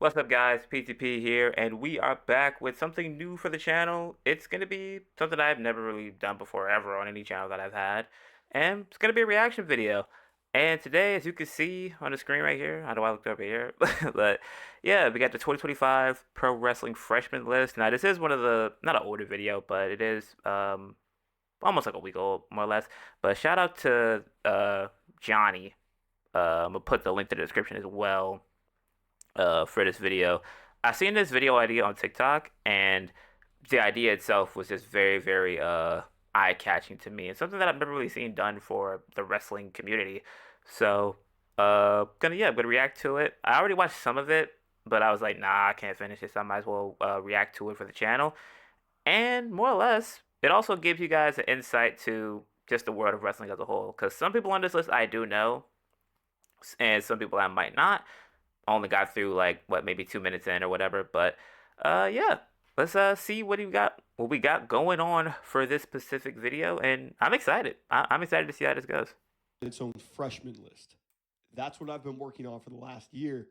What's up, guys? PTP here, and we are back with something new for the channel. It's going to be something I've never really done before, ever, on any channel that I've had, and it's going to be a reaction video. And today, as you can see on the screen right here, I know I looked over here, but yeah, we got the 2025 Pro Wrestling Freshman list. Now, this is one of the, not an older video, but it is almost like a week old, more or less. But shout out to Johnny. I'm going to put the link to the description as well for this video. I seen this video idea on TikTok, and the idea itself was just very, very eye catching to me. It's something that I've never really seen done for the wrestling community. So, I'm gonna react to it. I already watched some of it, but I was like, nah, I can't finish this. I might as well react to it for the channel. And more or less, it also gives you guys an insight to just the world of wrestling as a whole. Because some people on this list I do know, and some people I might not. Only got through like what, maybe 2 minutes in or whatever. But yeah, let's see what we got going on for this specific video, and I'm excited. I'm excited to see how this goes. Its own freshman list. That's what I've been working on for the last year.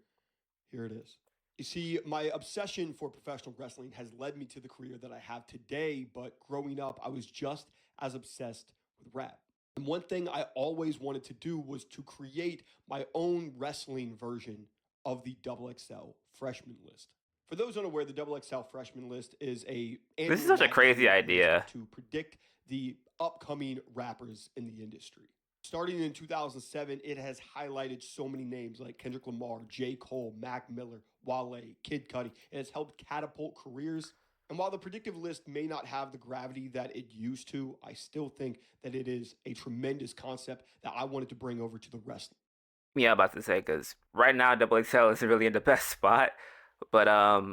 Here it is. You see, my obsession for professional wrestling has led me to the career that I have today, but growing up, I was just as obsessed with rap. And one thing I always wanted to do was to create my own wrestling version of the Double XL freshman list. For those unaware, the Double XL freshman list is a This is annual such a crazy magazine list idea. to predict the upcoming rappers in the industry. Starting in 2007, it has highlighted so many names like Kendrick Lamar, J. Cole, Mac Miller, Wale, Kid Cudi, and has helped catapult careers. And while the predictive list may not have the gravity that it used to, I still think that it is a tremendous concept that I wanted to bring over to the wrestling. Yeah, I'm about to say because right now Double XL isn't really in the best spot, but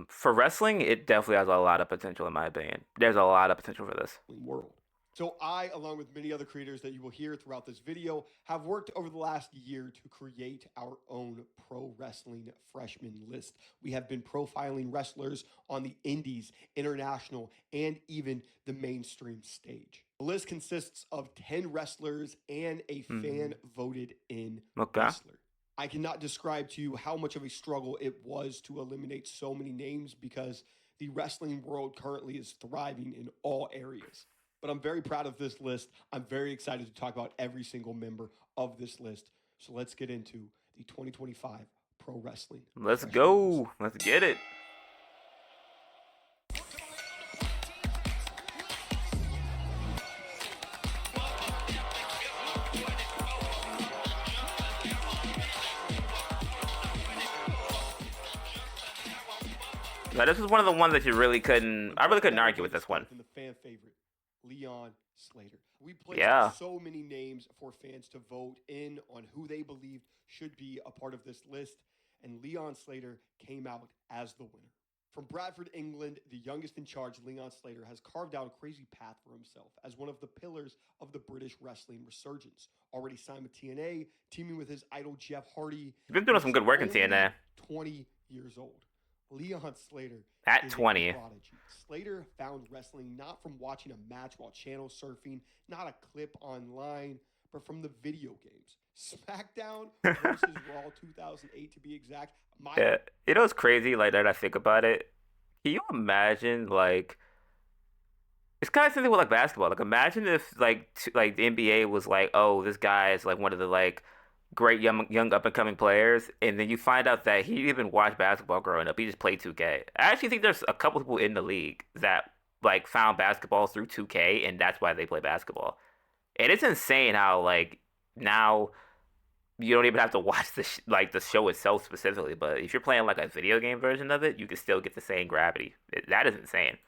for wrestling, it definitely has a lot of potential in my opinion. There's a lot of potential for this. World. So I, along with many other creators that you will hear throughout this video, have worked over the last year to create our own pro wrestling freshman list. We have been profiling wrestlers on the indies, international, and even the mainstream stage. The list consists of 10 wrestlers and a fan voted in Okay. wrestler. I cannot describe to you how much of a struggle it was to eliminate so many names because the wrestling world currently is thriving in all areas. But I'm very proud of this list. I'm very excited to talk about every single member of this list. So let's get into the 2025 Pro Wrestling Let's Freshman List. go. Let's get it. Now, this is one of the ones that you really couldn't. I really couldn't argue with this one. And the fan favorite, Leon Slater. We placed Yeah. so many names for fans to vote in on who they believed should be a part of this list, and Leon Slater came out as the winner. From Bradford, England, the youngest in charge, Leon Slater, has carved out a crazy path for himself as one of the pillars of the British wrestling resurgence. Already signed with TNA, teaming with his idol Jeff Hardy. He's been doing some He's good work in only TNA. 20 years old. Leon Slater At is a 20. prodigy. Slater found wrestling not from watching a match while channel surfing, not a clip online, but from the video games. SmackDown versus Raw 2008 to be exact. Yeah. You know what's crazy, like, that I think about it? Can you imagine, like, it's kind of something with like basketball. Like, imagine if like the NBA was like, oh, this guy is like one of the like great young up and coming players, and then you find out that he didn't even watch basketball growing up. He just played 2K. I actually think there's a couple people in the league that like found basketball through 2K, and that's why they play basketball. And it's insane how like now you don't even have to watch like the show itself specifically, but if you're playing like a video game version of it, you can still get the same gravity. That is insane.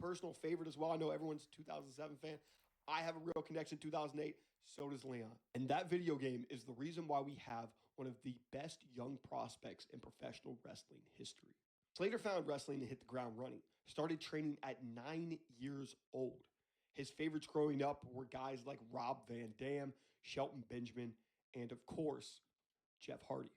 Personal favorite as well. I know everyone's a 2007 fan. I have a real connection 2008. So does Leon. And that video game is the reason why we have one of the best young prospects in professional wrestling history. Slater found wrestling and hit the ground running. Started training at 9 years old. His favorites growing up were guys like Rob Van Dam, Shelton Benjamin, and of course, Jeff Hardy.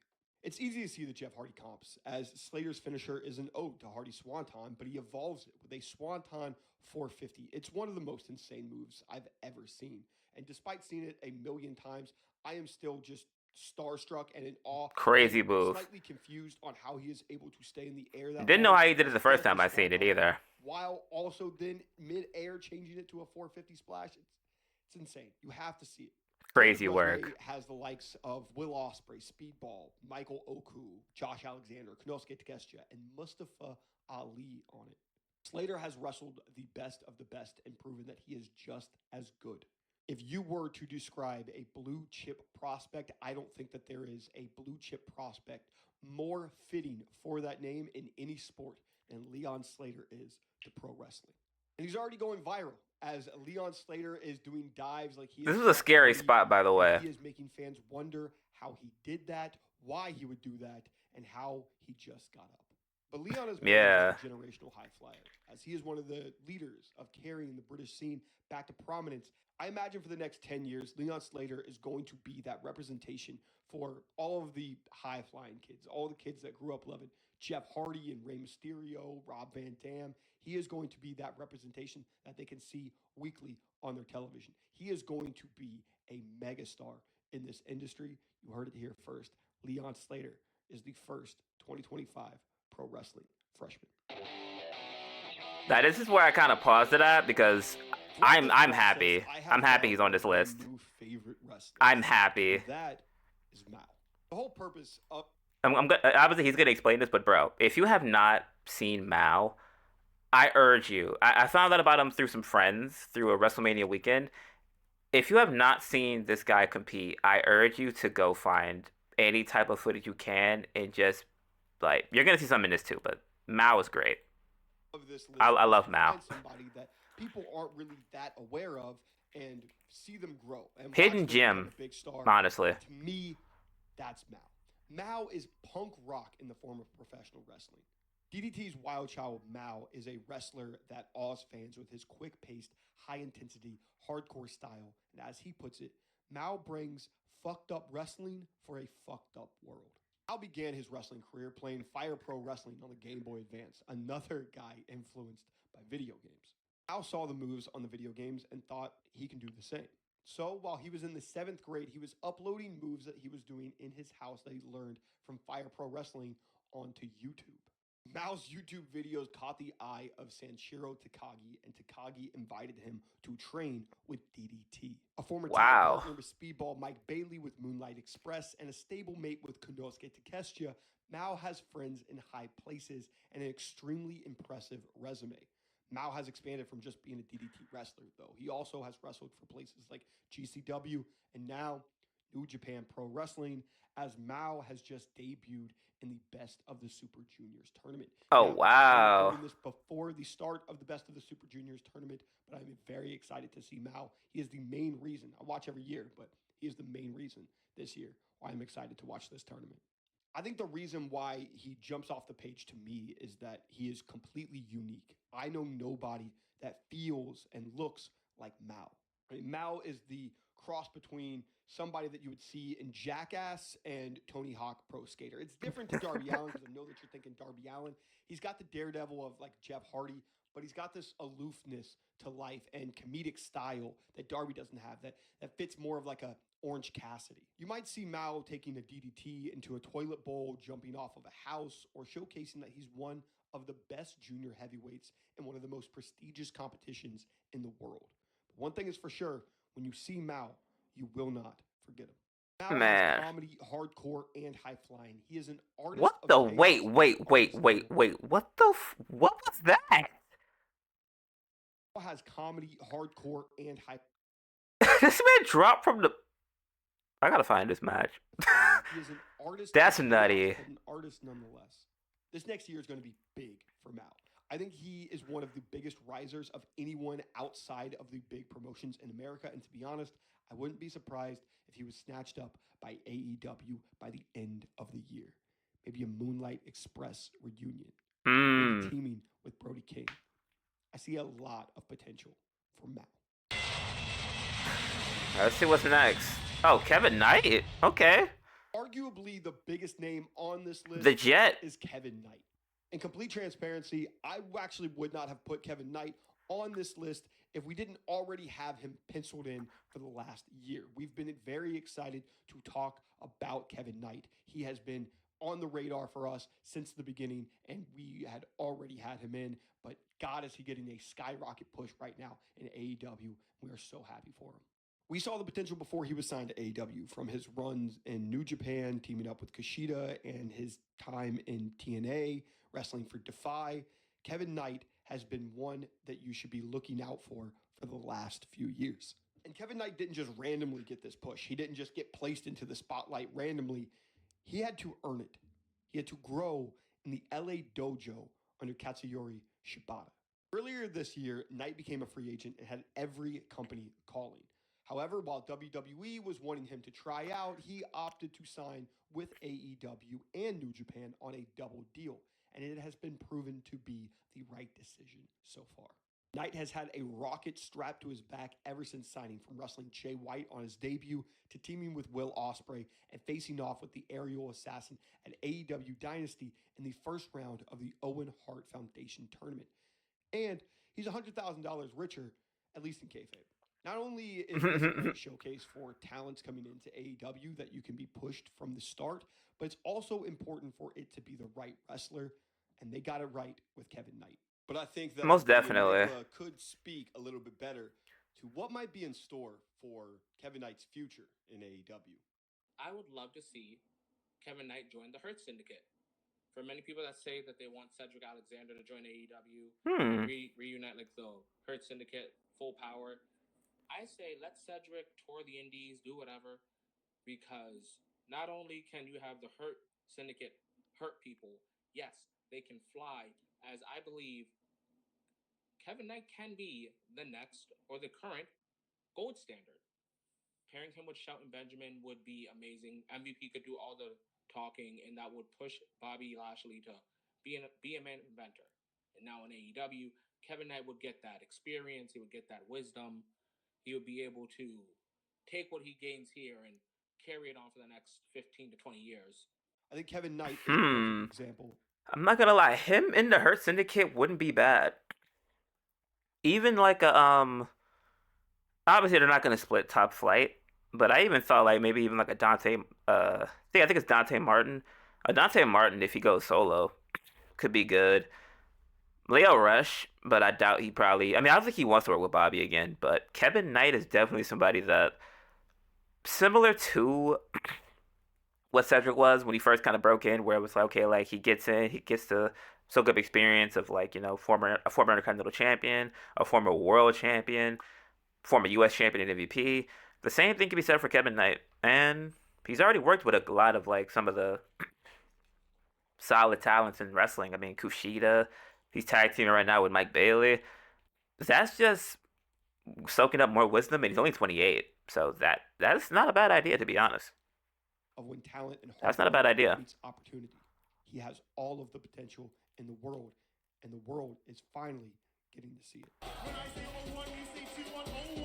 It's easy to see the Jeff Hardy comps, as Slater's finisher is an ode to Hardy's Swanton, but he evolves it with a Swanton 450. It's one of the most insane moves I've ever seen. And despite seeing it a million times, I am still just starstruck and in awe Crazy and move. slightly confused on how he is able to stay in the air that Didn't know long how he did it as the he first does time the I seen swan it dive, either. while also then mid-air changing it to a 450 splash. It's insane. You have to see it. Slater's Crazy resume work. has the likes of Will Ospreay, Speedball, Michael Oku, Josh Alexander, Konosuke Takeshita, and Mustafa Ali on it. Slater has wrestled the best of the best and proven that he is just as good. If you were to describe a blue chip prospect, I don't think that there is a blue chip prospect more fitting for that name in any sport than Leon Slater is to pro wrestling. And he's already going viral as Leon Slater is doing dives like he This is was a Jeff scary Hardy, spot, by the and way. he is making fans wonder how he did that, why he would do that, and how he just got up. But Leon is more than just Yeah. a generational high flyer, as he is one of the leaders of carrying the British scene back to prominence. I imagine for the next 10 years, Leon Slater is going to be that representation for all of the high flying kids, all the kids that grew up loving Jeff Hardy and Rey Mysterio, Rob Van Dam. He is going to be that representation that they can see weekly on their television. He is going to be a megastar in this industry. You heard it here first. Leon Slater is the first 2025 pro wrestling freshman. Now this is where I kind of paused it at because Throughout this I'm process, happy. I have I'm happy found he's on one this of my list. new favorite wrestlers. I'm happy. And that is Mao. The whole purpose of Obviously he's gonna explain this, but bro, if you have not seen Mao, I urge you. I found out about him through some friends through a WrestleMania weekend. If you have not seen this guy compete, I urge you to go find any type of footage you can and just like you're gonna see something in this too. But Mao is great. this list I is love to Mao. find somebody that people aren't really that aware of and see them grow and watch Hidden them become gem, a big star. honestly. To me, that's Mao. Mao is punk rock in the form of professional wrestling. DDT's wild child Mao is a wrestler that awes fans with his quick-paced, high-intensity, hardcore style. And as he puts it, Mao brings fucked up wrestling for a fucked up world. Mao began his wrestling career playing Fire Pro Wrestling on the Game Boy Advance, another guy influenced by video games. Mao saw the moves on the video games and thought he can do the same. So while he was in the 7th grade, he was uploading moves that he was doing in his house that he learned from Fire Pro Wrestling onto YouTube. Mao's YouTube videos caught the eye of Sanshiro Takagi, and Takagi invited him to train with DDT. A former tag Wow. partner with Speedball Mike Bailey with Moonlight Express and a stablemate with Konosuke Takeshita, Mao has friends in high places and an extremely impressive resume. Mao has expanded from just being a DDT wrestler, though. He also has wrestled for places like GCW and now New Japan Pro Wrestling, as Mao has just debuted in the Best of the Super Juniors tournament. Oh Now, I'm wow. recording this before the start of the Best of the Super Juniors tournament, but I'm very excited to see Mao. He is the main reason. I watch every year, but he is the main reason this year why I'm excited to watch this tournament. I think the reason why he jumps off the page to me is that he is completely unique. I know nobody that feels and looks like Mao. I mean, Mao is the cross between somebody that you would see in Jackass and Tony Hawk Pro Skater. It's different to Darby Allin because I know that you're thinking Darby Allin. He's got the daredevil of like Jeff Hardy, but he's got this aloofness to life and comedic style that Darby doesn't have that fits more of like a Orange Cassidy. You might see Mao taking a DDT into a toilet bowl, jumping off of a house, or showcasing that he's one of the best junior heavyweights in one of the most prestigious competitions in the world. But one thing is for sure, when you see Mao, you will not forget him. Mao has Man. comedy, hardcore, and high flying. He is an artist What of the chaos and artist of What the what was that? Mao has comedy, hardcore, and high This man dropped from the I gotta find this match. he is an artist That's of chaos, nutty. but an artist nonetheless. This next year is going to be big for Mao. I think he is one of the biggest risers of anyone outside of the big promotions in America. And to be honest, I wouldn't be surprised if he was snatched up by AEW by the end of the year. Maybe a Moonlight Express reunion. Maybe teaming with Brody King. I see a lot of potential for Mao. Let's see what's next. Oh, Kevin Knight. Okay. Arguably the biggest name on this list The Jet is Kevin Knight. In complete transparency, I actually would not have put Kevin Knight on this list if we didn't already have him penciled in for the last year. We've been very excited to talk about Kevin Knight. He has been on the radar for us since the beginning, and we had already had him in. But God, is he getting a skyrocket push right now in AEW? We are so happy for him. We saw the potential before he was signed to AEW from his runs in New Japan, teaming up with Kushida, and his time in TNA, wrestling for Defy. Kevin Knight has been one that you should be looking out for the last few years. And Kevin Knight didn't just randomly get this push. He didn't just get placed into the spotlight randomly. He had to earn it. He had to grow in the LA dojo under Katsuyori Shibata. Earlier this year, Knight became a free agent and had every company calling. However, while WWE was wanting him to try out, he opted to sign with AEW and New Japan on a double deal, and it has been proven to be the right decision so far. Knight has had a rocket strapped to his back ever since signing, from wrestling Jay White on his debut to teaming with Will Ospreay and facing off with the aerial assassin at AEW Dynasty in the first round of the Owen Hart Foundation tournament. And he's $100,000 richer, at least in kayfabe. Not only is this a great showcase for talents coming into AEW that you can be pushed from the start, but it's also important for it to be the right wrestler, and they got it right with Kevin Knight. But I think that Most the definitely. Enigma could speak a little bit better to what might be in store for Kevin Knight's future in AEW. I would love to see Kevin Knight join the Hurt Syndicate. For many people that say that they want Cedric Alexander to join AEW, Hmm. reunite like the Hurt Syndicate, full power, I say let Cedric tour the indies, do whatever, because not only can you have the Hurt Syndicate hurt people, yes, they can fly, as I believe Kevin Knight can be the next or the current gold standard. Pairing him with Shelton Benjamin would be amazing. MVP could do all the talking, and that would push Bobby Lashley to be a man inventor. And now in AEW, Kevin Knight would get that experience. He would get that wisdom. He would be able to take what he gains here and carry it on for the next 15 to 20 years. I think Kevin Knight is a perfect example. I'm not gonna lie, him in the Hurt Syndicate wouldn't be bad. Even like a obviously they're not gonna split top flight, but I even thought like maybe even like a Dante I think it's Dante Martin. A Dante Martin, if he goes solo, could be good. Leo Rush, but I doubt he probably. I mean, I don't think he wants to work with Bobby again. But Kevin Knight is definitely somebody that, similar to what Cedric was when he first kind of broke in, where it was like, okay, like he gets in, he gets the soak up experience of like a former Intercontinental Champion, a former World Champion, former U.S. Champion and MVP. The same thing can be said for Kevin Knight, and he's already worked with a lot of like some of the solid talents in wrestling. I mean, Kushida, he's tag teaming right now with Mike Bailey. That's just soaking up more wisdom, and he's only 28, so that's not a bad idea, to be honest. Of when talent and hard That's not a bad work idea. meets opportunity. He has all of the potential in the world, and the world is finally getting to see it.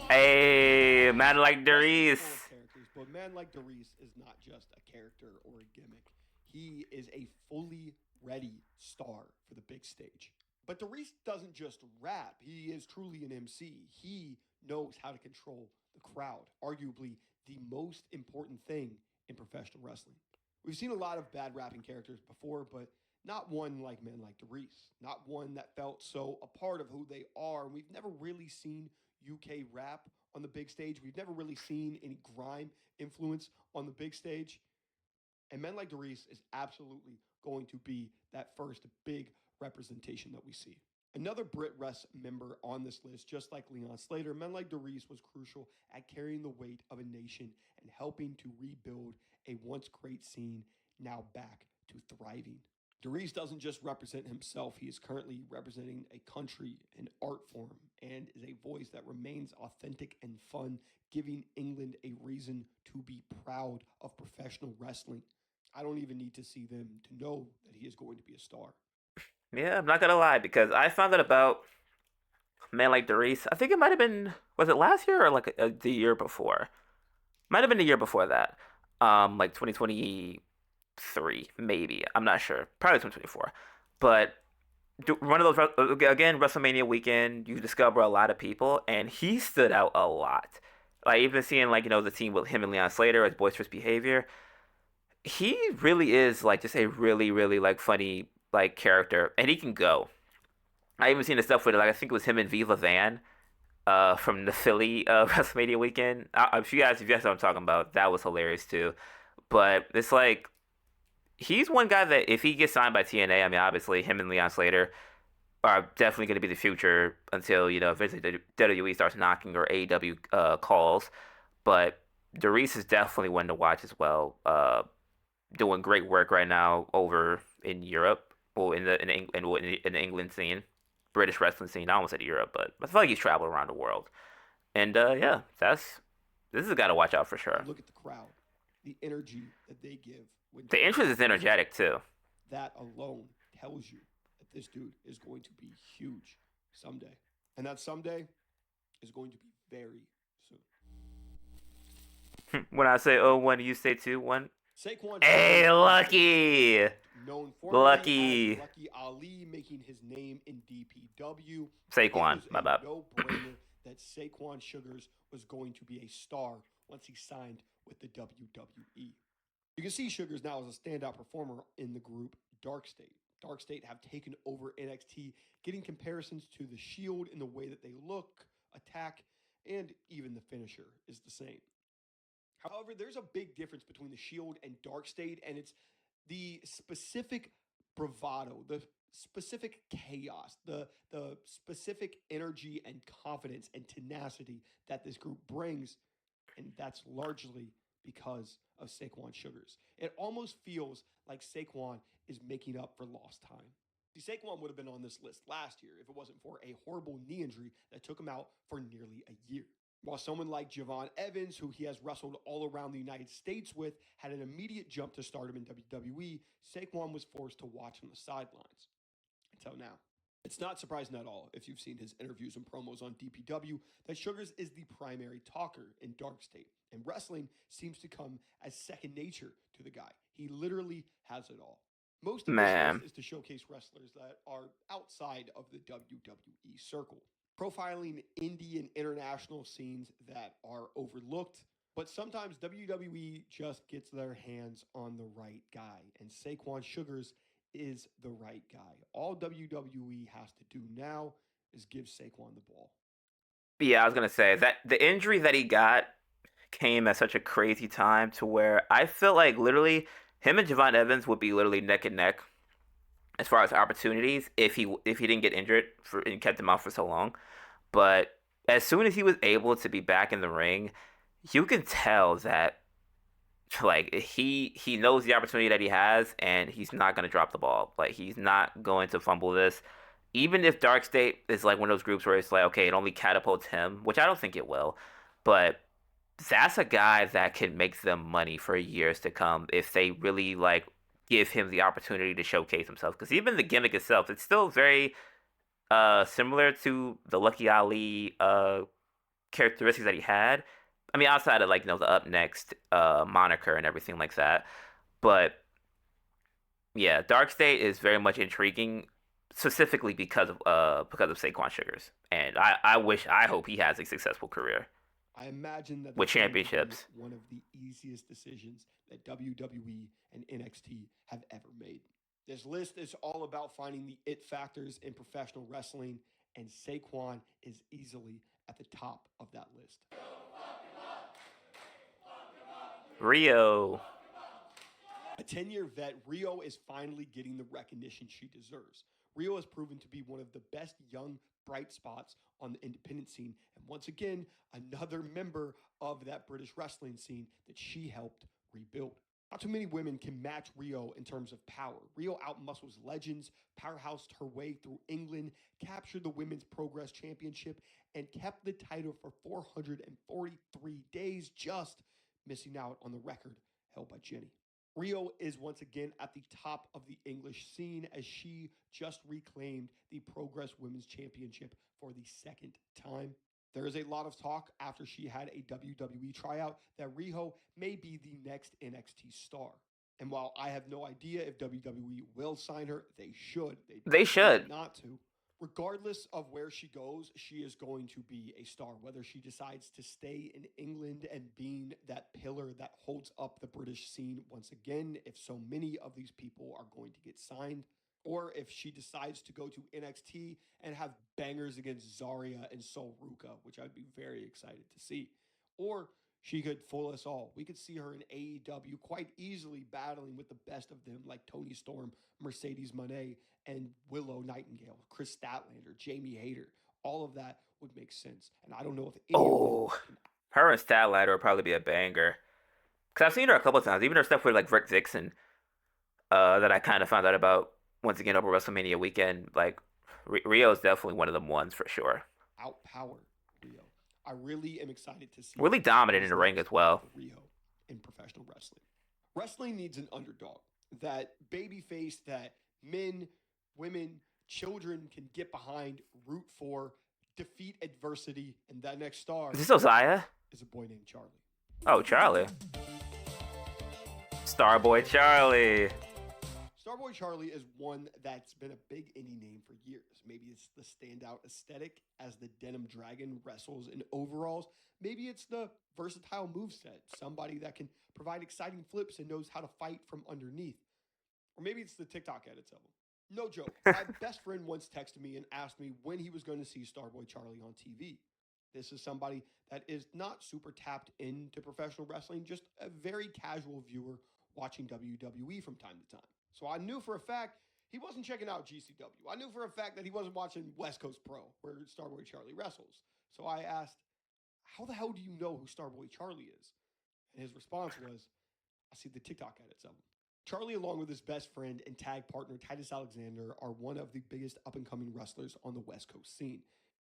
Hey, man like Wrestling is Darius. full of characters, but a man like Darius is not just a character or a gimmick. He is a fully ready star for the big stage. But Darius doesn't just rap. He is truly an MC. He knows how to control the crowd, arguably the most important thing in professional wrestling. We've seen a lot of bad rapping characters before, but not one like men like Darius. Not one that felt so a part of who they are. We've never really seen UK rap on the big stage. We've never really seen any grime influence on the big stage. And men like Darius is absolutely going to be that first big representation that we see. Another Brit Rest member on this list, just like Leon Slater, men like Darius was crucial at carrying the weight of a nation and helping to rebuild a once great scene, now back to thriving. Darius doesn't just represent himself, he is currently representing a country, an art form, and is a voice that remains authentic and fun, giving England a reason to be proud of professional wrestling. I don't even need to see them to know that he is going to be a star. Yeah, I'm not gonna lie, because I found out about a man like Darius. I think it might have been, was it last year or like the year before? Might have been the year before that. Like 2023, maybe. I'm not sure. Probably 2024. But one of those again WrestleMania weekend. You discover a lot of people, and he stood out a lot. Like even seeing like the team with him and Leon Slater, his boisterous behavior. He really is like just a really like funny like character, and he can go. I even seen the stuff with like I think it was him and Viva Van from the Philly WrestleMania weekend. If you guys know what I'm talking about, that was hilarious too. But it's like he's one guy that if he gets signed by TNA, I mean obviously him and Leon Slater are definitely going to be the future until eventually the WWE starts knocking or AEW calls. But Doris is definitely one to watch as well. Doing great work right now over in Europe, well in the England scene, British wrestling scene. I almost said Europe, but I feel like he's traveled around the world. And yeah, this is a guy to watch out for And sure. look at the crowd, the energy that they give when The Doris interest is comes out. energetic too. That alone tells you that this dude is going to be huge someday. And that someday is going to be very soon. When I say oh one, you say two one. Saquon Hey, Sugars is a lucky, star, known formerly as lucky Lucky Ali, making his name in DPW. It Saquon. was My a bad. no-brainer that Saquon Sugars was going to be a star once he signed with the WWE. You can see Sugars now as a standout performer in the group Dark State. Dark State have taken over NXT, getting comparisons to the Shield in the way that they look, attack, and even the finisher is the same. However, there's a big difference between the Shield and Dark State, and it's the specific bravado, the specific chaos, the specific energy and confidence and tenacity that this group brings, and that's largely because of Saquon Sugars. It almost feels like Saquon is making up for lost time. See, Saquon would have been on this list last year if it wasn't for a horrible knee injury that took him out for nearly a year. While someone like Javon Evans, who he has wrestled all around the United States with, had an immediate jump to stardom in WWE, Saquon was forced to watch on the sidelines until now. It's not surprising at all if you've seen his interviews and promos on DPW that Sugars is the primary talker in Dark State, and wrestling seems to come as second nature to the guy. He literally has it all. Most of this list Man, is to showcase wrestlers that are outside of the WWE circle, profiling indie and international scenes that are overlooked. But sometimes WWE just gets their hands on the right guy, and Saquon Sugars is the right guy. All WWE has to do now is give Saquon the ball. yeah, I was gonna say that the injury that he got came at such a crazy time to where I feel like literally him and Javon Evans would be literally neck and neck as far as opportunities if he didn't get injured for and kept him out for so long. But as soon as he was able to be back in the ring, you can tell that like he knows the opportunity that he has and he's not gonna drop the ball. Like he's not going to fumble this. Even if Dark State is like one of those groups where it's like, okay, it only catapults him, which I don't think it will, but that's a guy that can make them money for years to come if they really like give him the opportunity to showcase himself. Because even the gimmick itself, it's still very similar to the Lucky Ali characteristics that he had. I mean, outside of like the up next moniker and everything like that. But yeah, Dark State is very much intriguing, specifically because of Saquon Sugars, and I hope he has a successful career I imagine that with that's going to be championships. one of the easiest decisions that WWE and NXT have ever made. This list is all about finding the it factors in professional wrestling, and Saquon is easily at the top of that list. Rio. A 10-year vet, Rio is finally getting the recognition she deserves. Rio has proven to be one of the best young bright spots on the independent scene, and once again, another member of that British wrestling scene that she helped rebuild. Not too many women can match Rio in terms of power. Rio outmuscles legends, powerhoused her way through England, captured the Women's Progress Championship, and kept the title for 443 days, just missing out on the record held by Jenny. Rio is once again at the top of the English scene as she just reclaimed the Progress Women's Championship for the second time. There is a lot of talk after she had a WWE tryout that Riho may be the next NXT star. And while I have no idea if WWE will sign her, they should. They'd be They silly should. not to. Regardless of where she goes, she is going to be a star. Whether she decides to stay in England and being that pillar that holds up the British scene once again, if so many of these people are going to get signed, or if she decides to go to NXT and have bangers against Zarya and Sol Ruka, which I'd be very excited to see. Or she could fool us all. We could see her in AEW quite easily battling with the best of them, like Toni Storm, Mercedes Moné, and Willow Nightingale, Chris Statlander, Jamie Hayter. All of that would make sense. And I don't know if any of them Oh, can. her and Statlander would probably be a banger. Cause I've seen her a couple times, even her stuff with like Rick Vixen, that I kind of found out about once again over WrestleMania weekend. Like Rio is definitely one of them ones for sure. Outpower Rio. I really am excited to see Really dominant what in is the ring next as well. for Rio in professional wrestling. Wrestling needs an underdog, that baby face that men, women, children can get behind, root for, defeat adversity, and that next star Is this Osiah? is a boy named Charlie. Oh, Charlie. Starboy Charlie. Starboy Charlie is one that's been a big indie name for years. Maybe it's the standout aesthetic as the denim dragon wrestles in overalls. Maybe it's the versatile moveset, somebody that can provide exciting flips and knows how to fight from underneath. Or maybe it's the TikTok edits of him. No joke. My best friend once texted me and asked me when he was going to see Starboy Charlie on TV. This is somebody that is not super tapped into professional wrestling, just a very casual viewer watching WWE from time to time. So I knew for a fact he wasn't checking out GCW. I knew for a fact that he wasn't watching West Coast Pro, where Starboy Charlie wrestles. So I asked, how the hell do you know who Starboy Charlie is? And his response was, I see the TikTok edits of him. Charlie, along with his best friend and tag partner Titus Alexander, are one of the biggest up-and-coming wrestlers on the West Coast scene.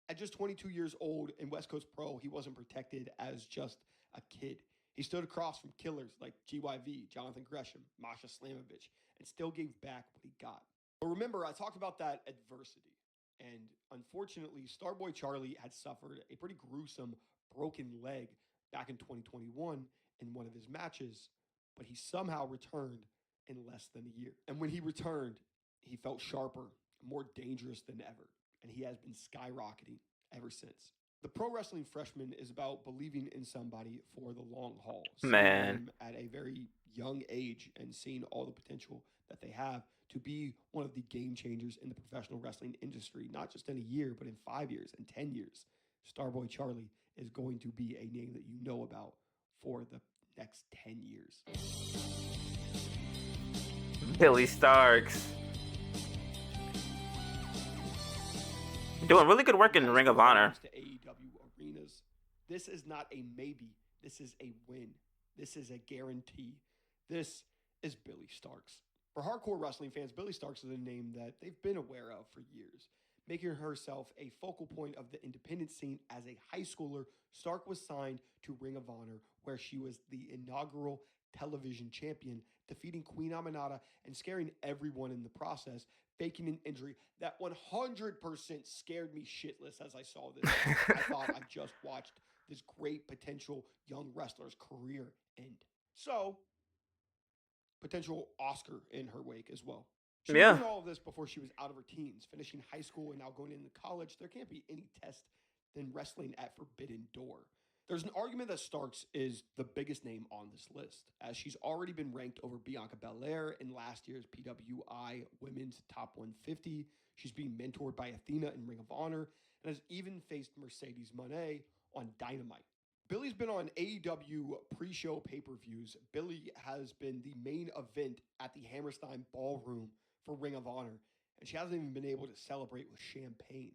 At just 22 years old in West Coast Pro, he wasn't protected as just a kid. He stood across from killers like GYV, Jonathan Gresham, Masha Slamovich, and still gave back what he got. But remember, I talked about that adversity. And unfortunately, Starboy Charlie had suffered a pretty gruesome broken leg back in 2021 in one of his matches, but he somehow returned in less than a year. And when he returned, he felt sharper, more dangerous than ever, and he has been skyrocketing ever since. The pro wrestling freshman is about believing in somebody for the long haul, seeing Man. them at a very young age and seeing all the potential that they have to be one of the game changers in the professional wrestling industry, not just in a year, but in 5 years and 10 years. Starboy Charlie is going to be a name that you know about for the next 10 years. Billy Starks. Doing really good work in Ring of Honor. To AEW arenas, this is not a maybe. This is a win. This is a guarantee. This is Billy Starks. For hardcore wrestling fans, Billy Starks is a name that they've been aware of for years. Making herself a focal point of the independent scene as a high schooler, Stark was signed to Ring of Honor, where she was the inaugural television champion, defeating Queen Aminata and scaring everyone in the process, faking an injury that 100% scared me shitless as I saw this. I thought I just watched this great potential young wrestler's career end. So, potential Oscar in her wake as well. She was doing all of this before she was out of her teens, finishing high school and now going into college. There can't be any test than wrestling at Forbidden Door. There's an argument that Starks is the biggest name on this list, as she's already been ranked over Bianca Belair in last year's PWI Women's Top 150. She's being mentored by Athena in Ring of Honor, and has even faced Mercedes Moné on Dynamite. Billy's been on AEW pre-show pay-per-views. Billy has been the main event at the Hammerstein Ballroom for Ring of Honor, and she hasn't even been able to celebrate with champagne.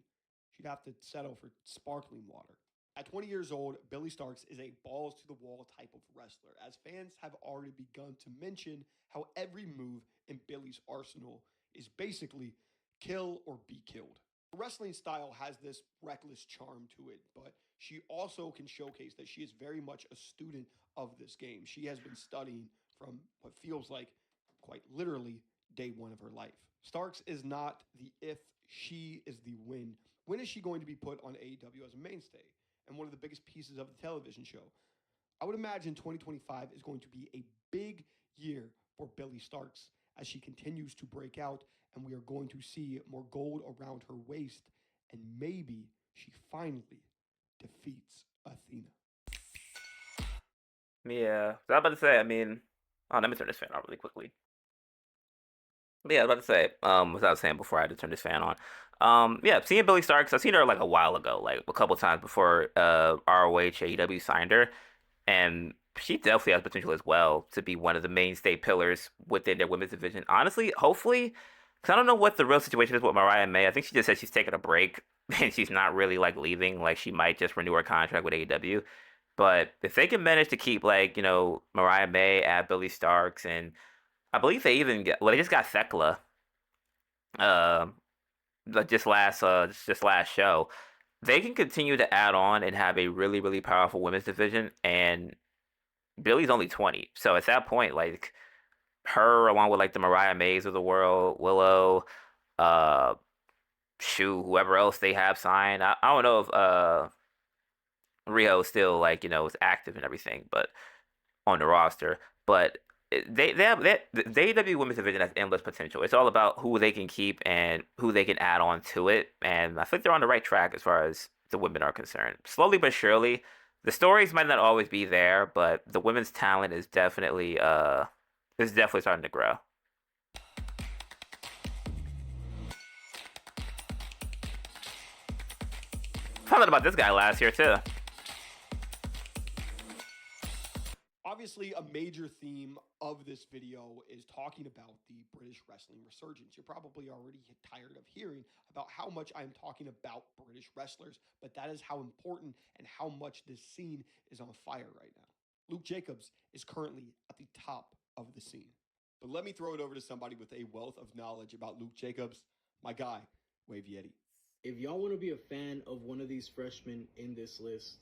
She'd have to settle for sparkling water. At 20 years old, Billy Starks is a balls-to-the-wall type of wrestler, as fans have already begun to mention how every move in Billy's arsenal is basically kill or be killed. Her wrestling style has this reckless charm to it, but she also can showcase that she is very much a student of this game. She has been studying from what feels like, quite literally, day one of her life. Starks is not the if, she is the when. When is she going to be put on AEW as a mainstay and one of the biggest pieces of the television show? I would imagine 2025 is going to be a big year for Billy Starks as she continues to break out, and we are going to see more gold around her waist, and maybe she finally defeats Athena. Yeah, so I was about to say. I mean, oh, let me turn this fan on really quickly. But yeah, I was about to say, what I was saying before I had to turn this fan on. Yeah, seeing Billy Starks, I've seen her like a while ago, like a couple times before ROH AEW signed her, and she definitely has potential as well to be one of the mainstay pillars within their women's division. Honestly, hopefully, because I don't know what the real situation is with Mariah May. I think she just said she's taking a break and she's not really like leaving. Like she might just renew her contract with AEW. But if they can manage to keep like Mariah May, add Billy Starks, and I believe they even they just got Thekla uh just last show. They can continue to add on and have a really really powerful women's division, and Billy's only 20. So at that point, like her along with like the Mariah Mays of the world, Willow, uh whoever else they have signed. I don't know if Rio still like, is active and everything, but on the roster. But the AEW Women's Division has endless potential. It's all about who they can keep and who they can add on to it. And I think they're on the right track as far as the women are concerned. Slowly but surely, the stories might not always be there, but the women's talent is definitely starting to grow. Found out about this guy last year too. Obviously, a major theme of this video is talking about the British wrestling resurgence. You're probably already tired of hearing about how much I'm talking about British wrestlers, but that is how important and how much this scene is on fire right now. Luke Jacobs is currently at the top of the scene. But let me throw it over to somebody with a wealth of knowledge about Luke Jacobs, my guy, Wave Yeti. If y'all want to be a fan of one of these freshmen in this list,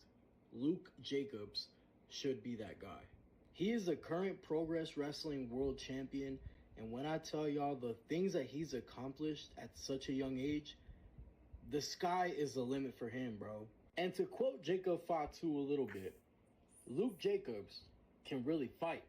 Luke Jacobs should be that guy. He is the current Progress Wrestling World Champion, and when I tell y'all the things that he's accomplished at such a young age, the sky is the limit for him, bro. And to quote Jacob Fatu a little bit, Luke Jacobs can really fight,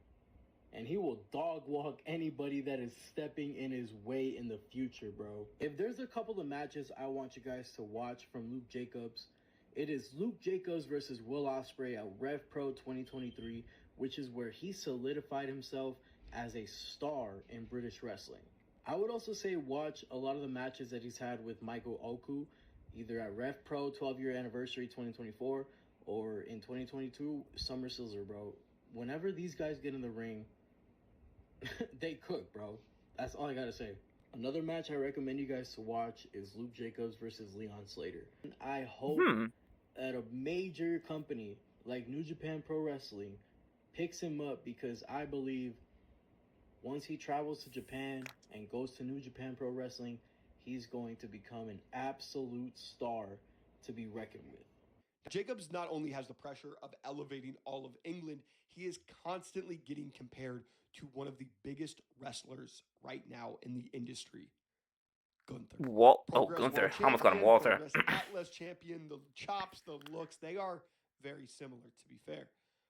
and he will dog walk anybody that is stepping in his way in the future, bro. If there's a couple of matches I want you guys to watch from Luke Jacobs, it is Luke Jacobs versus Will Ospreay at Rev Pro 2023, which is where he solidified himself as a star in British wrestling. I would also say watch a lot of the matches that he's had with Michael Oku, either at Rev Pro 12-year anniversary 2024 or in 2022 Summer Sizzler, bro. Whenever these guys get in the ring, they cook, bro. That's all I gotta say. Another match I recommend you guys to watch is Luke Jacobs versus Leon Slater. I hope that a major company like New Japan Pro Wrestling picks him up, because I believe once he travels to Japan and goes to New Japan Pro Wrestling, he's going to become an absolute star to be reckoned with. Jacobs not only has the pressure of elevating all of England, he is constantly getting compared to one of the biggest wrestlers right now in the industry, Gunther. Progress Gunther. World I almost called him Champion, Walter. Progress Atlas Champion, the chops, the looks, they are very similar, to be fair.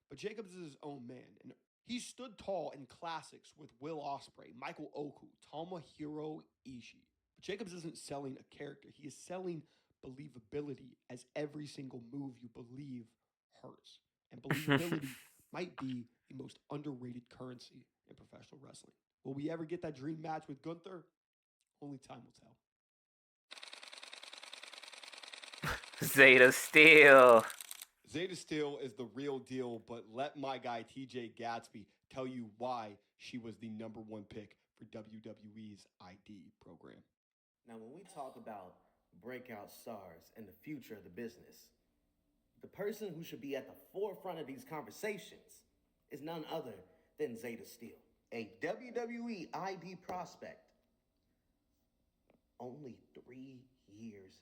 But Jacobs is his own man, and he stood tall in classics with Will Ospreay, Michael Oku, Tomohiro Ishii. But Jacobs isn't selling a character. He is selling believability, as every single move you believe hurts. And believability might be the most underrated currency in professional wrestling. Will we ever get that dream match with Gunther? Only time will tell. Zeta Steel. Zeta Steel is the real deal, but let my guy TJ Gatsby tell you why she was the number one pick for WWE's ID program. Now, when we talk about breakout stars and the future of the business, the person who should be at the forefront of these conversations is none other than Zeta Steel, a WWE ID prospect. Only 3 years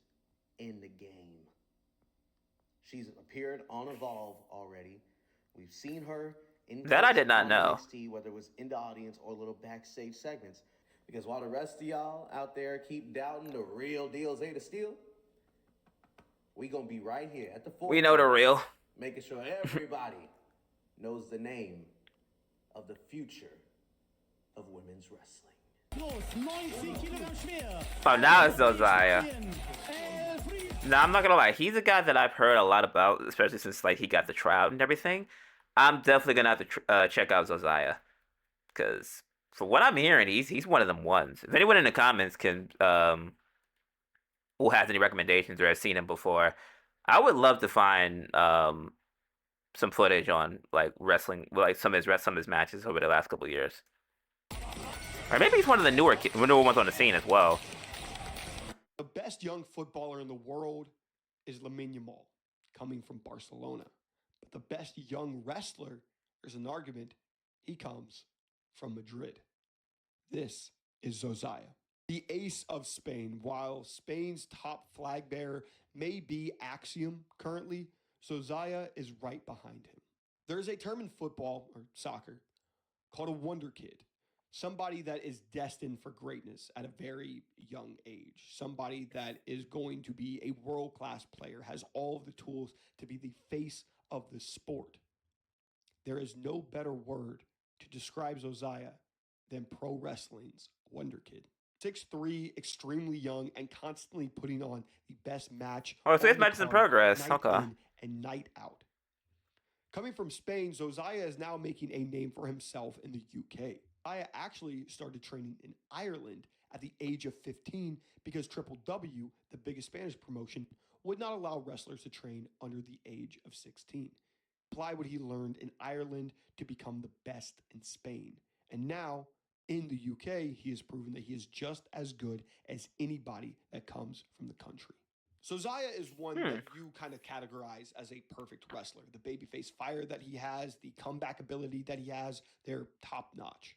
in the game. She's appeared on Evolve already. We've seen her in That I did not on know. NXT, whether it was in the audience or little backstage segments. Because while the rest of y'all out there keep doubting the real deal Zeta Steel, we gonna be right here at the forefront. We know the real. Making sure everybody knows the name of the future of women's wrestling. Oh, now it's Josiah. Now, I'm not gonna lie, he's a guy that I've heard a lot about, especially since like he got the tryout and everything. I'm definitely gonna have to check out Josiah, because for what I'm hearing, he's one of them ones. If anyone in the comments can who has any recommendations or has seen him before, I would love to find some footage on like wrestling, like some of his matches over the last couple of years. Or maybe he's one of the newer ones on the scene as well. The best young footballer in the world is Lamine Yamal, coming from Barcelona. But the best young wrestler, there's an argument, he comes from Madrid. This is Josiah, the ace of Spain. While Spain's top flag bearer may be Axiom currently, Josiah is right behind him. There's a term in football or soccer called a wonder kid. Somebody that is destined for greatness at a very young age. Somebody that is going to be a world-class player, has all of the tools to be the face of the sport. There is no better word to describe Josiah than pro wrestling's wonder kid. 6'3", extremely young, and constantly putting on the best match. Oh, so his match is in progress. Night Okay. in and night out. Coming from Spain, Josiah is now making a name for himself in the UK. I actually started training in Ireland at the age of 15 because Triple W, the biggest Spanish promotion, would not allow wrestlers to train under the age of 16. Apply what he learned in Ireland to become the best in Spain. And now, in the UK, he has proven that he is just as good as anybody that comes from the country. Josiah is one that you kind of categorize as a perfect wrestler. The babyface fire that he has, the comeback ability that he has, they're top notch.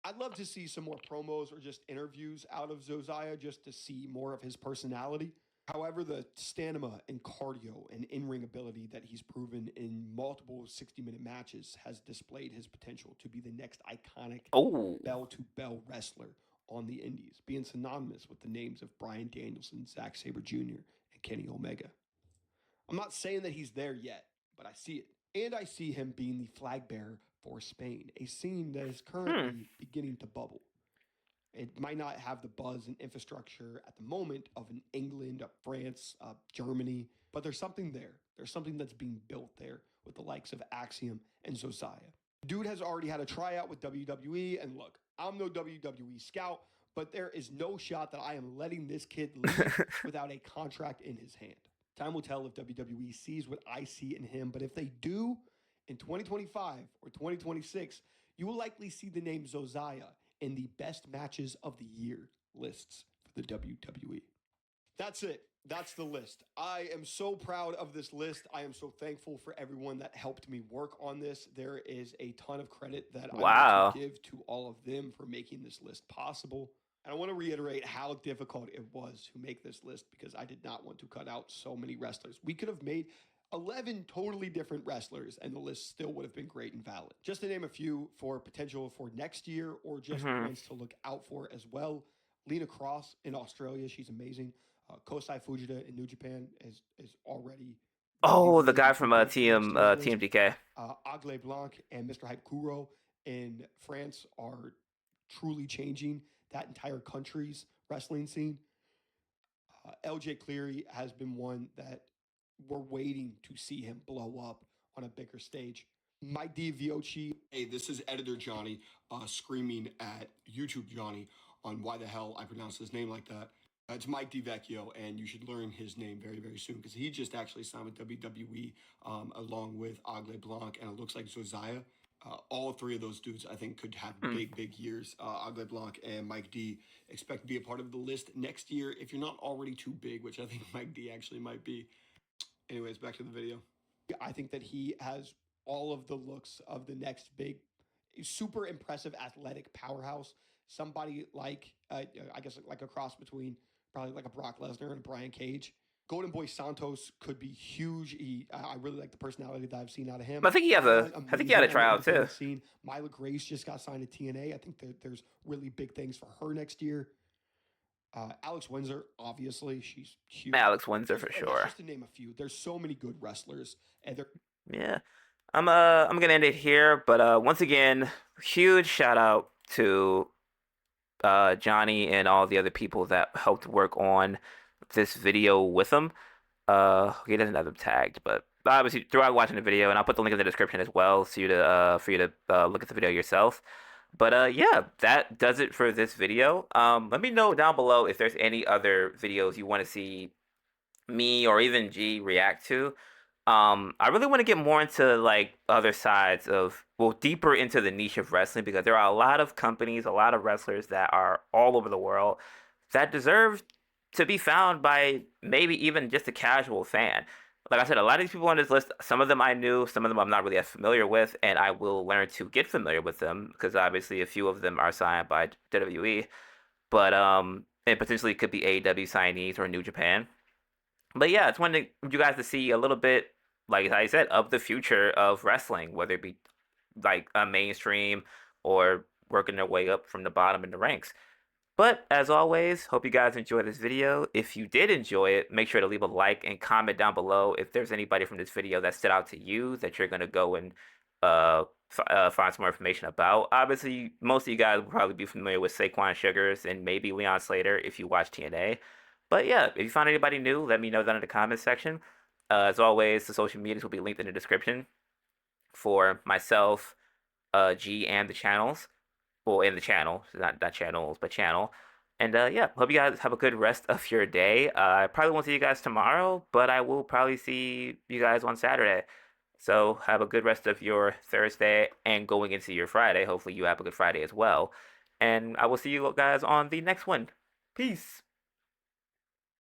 I'd love to see some more promos or just interviews out of Josiah just to see more of his personality. However, the stamina and cardio and in-ring ability that he's proven in multiple 60-minute matches has displayed his potential to be the next iconic bell-to-bell wrestler on the indies, being synonymous with the names of Bryan Danielson, Zack Sabre Jr., and Kenny Omega. I'm not saying that he's there yet, but I see it. And I see him being the flag bearer for Spain, a scene that is currently beginning to bubble. It might not have the buzz and infrastructure at the moment of an England, a France, Germany, but there's something there. There's something that's being built there with the likes of Axiom and Josiah. Dude has already had a tryout with WWE, and look, I'm no WWE scout, but there is no shot that I am letting this kid leave without a contract in his hand. Time will tell if WWE sees what I see in him, but if they do, in 2025 or 2026, you will likely see the name Josiah in the best matches of the year lists for the WWE. That's it. That's the list. I am so proud of this list. I am so thankful for everyone that helped me work on this. There is a ton of credit that I want to give to all of them for making this list possible. And I want to reiterate how difficult it was to make this list because I did not want to cut out so many wrestlers. We could have made 11 totally different wrestlers and the list still would have been great and valid. Just to name a few for potential for next year or just ones to look out for as well. Lena Cross in Australia, she's amazing. Kosai Fujita in New Japan is already... the guy from TMDK. Agle Blanc and Mr. Hype Kuro in France are truly changing that entire country's wrestling scene. LJ Cleary has been one that we're waiting to see him blow up on a bigger stage. Mike DiViochi. Hey, this is Editor Johnny screaming at YouTube Johnny on why the hell I pronounce his name like that. It's Mike DiVecchio, and you should learn his name very, very soon because he just actually signed with WWE along with Agle Blanc, and it looks like Josiah. All three of those dudes, I think, could have big years. Agle Blanc and Mike D expect to be a part of the list next year if you're not already too big, which I think Mike D actually might be. Anyways, back to the video. I think that he has all of the looks of the next big, super impressive athletic powerhouse. Somebody like, I guess, like a cross between probably like a Brock Lesnar and a Brian Cage. Golden Boy Santos could be huge. I really like the personality that I've seen out of him. I think he had a tryout too. Myla Grace just got signed to TNA. I think that there's really big things for her next year. Alex Windsor, obviously, she's huge. Alex Windsor for sure. Just to name a few, there's so many good wrestlers, and yeah. I'm gonna end it here, but once again, huge shout out to Johnny and all the other people that helped work on this video with him. He doesn't have them tagged, but obviously throughout watching the video, and I'll put the link in the description as well, so you to for you to look at the video yourself. But yeah, that does it for this video. Let me know down below if there's any other videos you want to see me or even G react to. I really want to get more into like other sides of, well, deeper into the niche of wrestling because there are a lot of companies, a lot of wrestlers that are all over the world that deserve to be found by maybe even just a casual fan. Like I said, a lot of these people on this list, some of them I knew, some of them I'm not really as familiar with, and I will learn to get familiar with them because obviously a few of them are signed by WWE, but and potentially could be AEW signees or New Japan. But yeah, it's wanting you guys to see a little bit, like I said, of the future of wrestling, whether it be like a mainstream or working their way up from the bottom in the ranks. But as always, hope you guys enjoyed this video. If you did enjoy it, make sure to leave a like and comment down below if there's anybody from this video that stood out to you that you're gonna go and find some more information about. Obviously, most of you guys will probably be familiar with Saquon Sugars and maybe Leon Slater if you watch TNA. But yeah, if you find anybody new, let me know down in the comments section. As always, the social medias will be linked in the description for myself, G, and the channels. Well, in the channel, not channels, but channel. And yeah, hope you guys have a good rest of your day. I probably won't see you guys tomorrow, but I will probably see you guys on Saturday. So have a good rest of your Thursday and going into your Friday. Hopefully you have a good Friday as well. And I will see you guys on the next one. Peace.